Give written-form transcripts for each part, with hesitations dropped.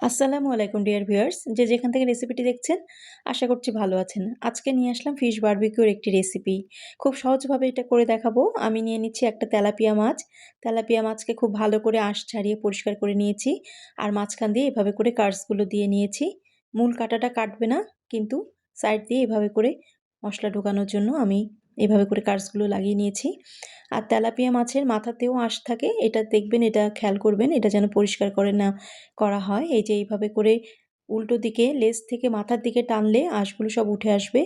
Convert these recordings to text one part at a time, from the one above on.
আসসালামু আলাইকুম dear viewers, যে যেখান থেকে রেসিপিটি দেখছেন আশা করছি ভালো আছেন। আজকে নিয়ে আসলাম ফিশ বারবিকিউর একটি রেসিপি। খুব সহজভাবে এটা করে দেখাবো। আমি নিয়ে নিচ্ছি একটা তেলাপিয়া মাছ। তেলাপিয়া মাছকে খুব ভালো করে আঁশ ছাড়িয়ে পরিষ্কার করে নিয়েছি। আর মাঝখান দিয়ে এভাবে করে কার্সগুলো দিয়ে নিয়েছি। মূল কাঁটাটা কাটবে না, কিন্তু সাইড দিয়ে এভাবে করে মশলা ঢোকানোর জন্য আমি এভাবে করে কার্সগুলো লাগিয়ে নিয়েছি। আর তেলাপিয়া মাছের মাথাতেও আঁশ থাকে, এটা দেখবেন, এটা খেয়াল করবেন, এটা যেন পরিষ্কার করে না করা হয়। এই যে এইভাবে করে উল্টো দিকে লেজ থেকে মাথার দিকে টানলে আঁশগুলো সব উঠে আসবে।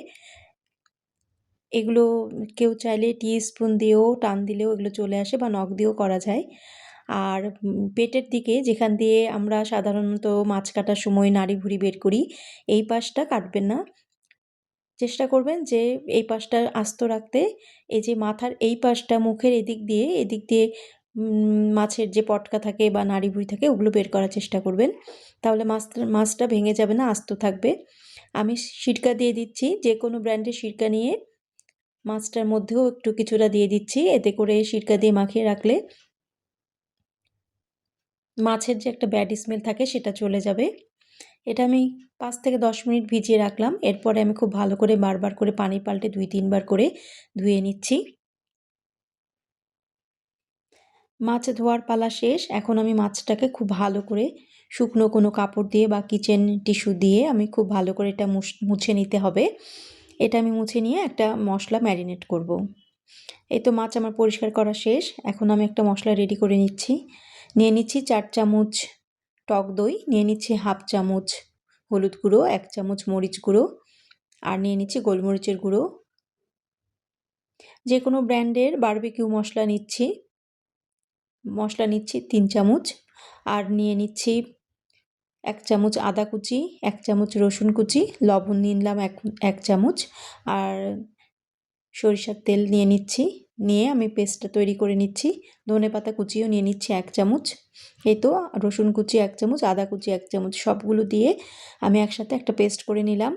এগুলো কেউ চাইলে টি-স্পুন দিয়েও টান দিলেও এগুলো চলে আসে, বা নখ দিয়েও করা যায়। আর পেটের দিকে যেখান দিয়ে আমরা সাধারণত মাছ কাটার সময় নাড়ি ভুঁড়ি বের করি, এই পাশটা কাটবেন না। চেষ্টা করবেন যে এই পাশটা আস্ত রাখতে। এই যে মাথার এই পাশটা মুখের এদিক দিয়ে মাছের যে পটকা থাকে বা নাড়ি ভুঁড়ি থাকে ওগুলো বের করার চেষ্টা করবেন। তাহলে মাছটা ভেঙে যাবে না, আস্ত থাকবে। আমি সিরকা দিয়ে দিচ্ছি, যে কোনো ব্র্যান্ডের সিরকা নিয়ে মাছটার মধ্যেও একটু কিছুটা দিয়ে দিচ্ছি। এতে করে সিরকা দিয়ে মাখিয়ে রাখলে মাছের যে একটা ব্যাড স্মেল থাকে সেটা চলে যাবে। এটা আমি 5 থেকে 10 মিনিট ভিজিয়ে রাখলাম। এরপরে আমি খুব ভালো করে বারবার করে পানি পাল্টে 2-3 বার করে ধুয়ে নিচ্ছি। মাছ ধোয়ার পালা শেষ। এখন আমি মাছটাকে খুব ভালো করে শুকনো কোনো কাপড় দিয়ে বা কিচেন টিস্যু দিয়ে আমি খুব ভালো করে এটা মুছে নিতে হবে। এটা আমি মুছে নিয়ে একটা মশলা ম্যারিনেট করব। এই তো মাছ আমার পরিষ্কার করা শেষ। এখন আমি একটা মশলা রেডি করে নিচ্ছি। নিয়ে নিচ্ছি 4 চামচ টক দই, নিয়ে নিচ্ছি হাফ চামচ হলুদ গুঁড়ো, 1 চামচ মরিচ গুঁড়ো, আর নিয়ে নিচ্ছি গোলমরিচের গুঁড়ো। যে কোনো ব্র্যান্ডের বারবিকিউ মশলা নিচ্ছি 3 চামচ। আর নিয়ে নিচ্ছি 1 চামচ আদা কুচি, 1 চামচ রসুন কুচি, লবণ নিলাম 1 চামচ, আর সরিষার তেল নিয়ে নিচ্ছি। নিয়ে আমি পেস্টটা তৈরি করে নিচ্ছি। ধনেপাতা কুচিও নিয়ে নিচ্ছি 1 চামচ। এই তো রসুন কুচি 1 চামচ, আদা কুচি 1 চামচ, সবগুলো দিয়ে আমি একসাথে একটা পেস্ট করে নিলাম।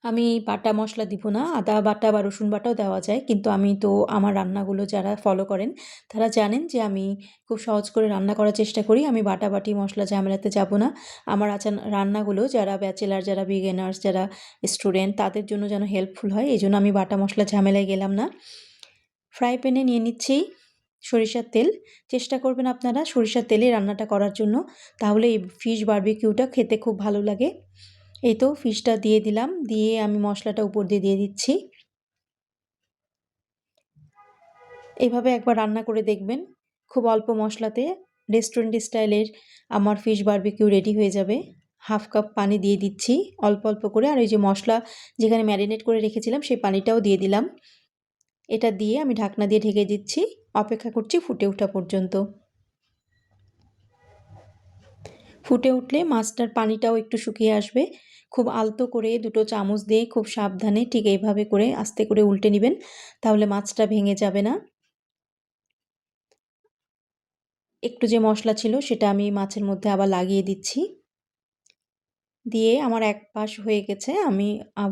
আমি বাটা মশলা দিব না, আদা বাটা বা রসুন বাটাও দেওয়া যায়, কিন্তু আমি তো আমার রান্নাগুলো যারা ফলো করেন তারা জানেন যে আমি খুব সহজ করে রান্না করার চেষ্টা করি। আমি বাটাবাটি মশলা ঝামেলাতে যাব না। আমার রান্নাগুলো যারা ব্যাচেলার, যারা বিগিনার্স, যারা স্টুডেন্ট তাদের জন্য যেন হেল্পফুল হয়, এই জন্য আমি বাটা মশলা ঝামেলায় গেলাম না। ফ্রাই প্যানে নিয়ে নিচ্ছি সরিষার তেল। চেষ্টা করবেন আপনারা সরিষার তেলে রান্নাটা করার জন্য, তাহলে এই ফিশ বারবিকিউটা খেতে খুব ভালো লাগে। এই তো ফিশটা দিয়ে দিলাম, দিয়ে আমি মশলাটা উপর দিয়ে দিয়ে দিচ্ছি। এইভাবে একবার রান্না করে দেখবেন, খুব অল্প মশলাতে রেস্টুরেন্ট স্টাইলের আমার ফিশ বারবিকিউ রেডি হয়ে যাবে। হাফ কাপ পানি দিয়ে দিচ্ছি অল্প অল্প করে, আর ওই যে মশলা যেখানে ম্যারিনেট করে রেখেছিলাম সেই পানিটাও দিয়ে দিলাম। এটা দিয়ে আমি ঢাকনা দিয়ে ঢেকে দিচ্ছি, অপেক্ষা করছি ফুটে ওঠা পর্যন্ত। ফুটে উঠলে মাছটার পানিটাও একটু শুকিয়ে আসবে। খুব আলতো করে 2 চামচ দিয়ে খুব সাবধানে ঠিক এইভাবে করে আস্তে করে উল্টে নেবেন, তাহলে মাছটা ভেঙে যাবে না। একটু যে মশলা ছিল সেটা আমি মাছের মধ্যে আবার লাগিয়ে দিচ্ছি। দিয়ে আমার এক পাশ হয়ে গেছে, আমি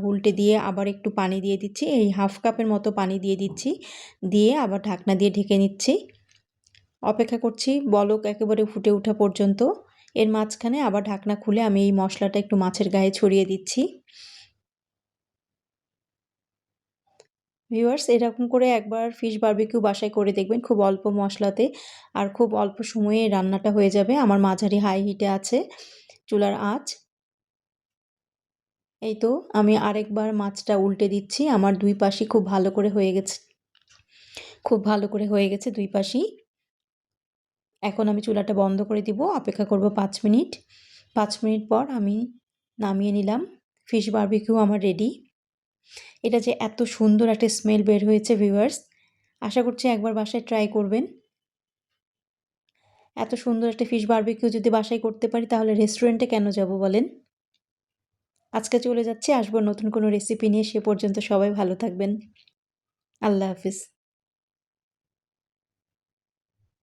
উল্টে দিয়ে আবার একটু পানি দিয়ে দিচ্ছি, এই হাফ কাপের মতো পানি দিয়ে দিচ্ছি। দিয়ে আবার ঢাকনা দিয়ে ঢেকে নিচ্ছি। অপেক্ষা করছি বলক একেবারে ফুটে ওঠা পর্যন্ত। এর মাঝখানে আবার ঢাকনা খুলে আমি এই মশলাটা একটু মাছের গায়ে ছড়িয়ে দিচ্ছি। ভিউয়ার্স, এরকম করে একবার ফিশ বারবিকিউ বাসায় করে দেখবেন, খুব অল্প মশলাতে আর খুব অল্প সময়ে রান্নাটা হয়ে যাবে। আমার মাঝারি হাই হিটে আছে চুলার আঁচ। এই তো আমি আরেকবার মাছটা উল্টে দিচ্ছি। আমার 2 পাশই খুব ভালো করে হয়ে গেছে, খুব ভালো করে হয়ে গেছে 2 পাশই। এখন আমি চুলাটা বন্ধ করে দিব, অপেক্ষা করব 5 মিনিট। 5 মিনিট পর আমি নামিয়ে নিলাম। ফিশ বারবিকিউ আমার রেডি। এটা যে এত সুন্দর একটা স্মেল বের হয়েছে ভিউয়ার্স, আশা করছি একবার বাসায় ট্রাই করবেন। এত সুন্দর একটা ফিশ বারবিকিউ যদি বাসায় করতে পারি তাহলে রেস্টুরেন্টে কেন যাব বলেন? আজকে চলে যাচ্ছি, আসবো নতুন কোনো রেসিপি নিয়ে। সে পর্যন্ত সবাই ভালো থাকবেন। আল্লাহ হাফিজ।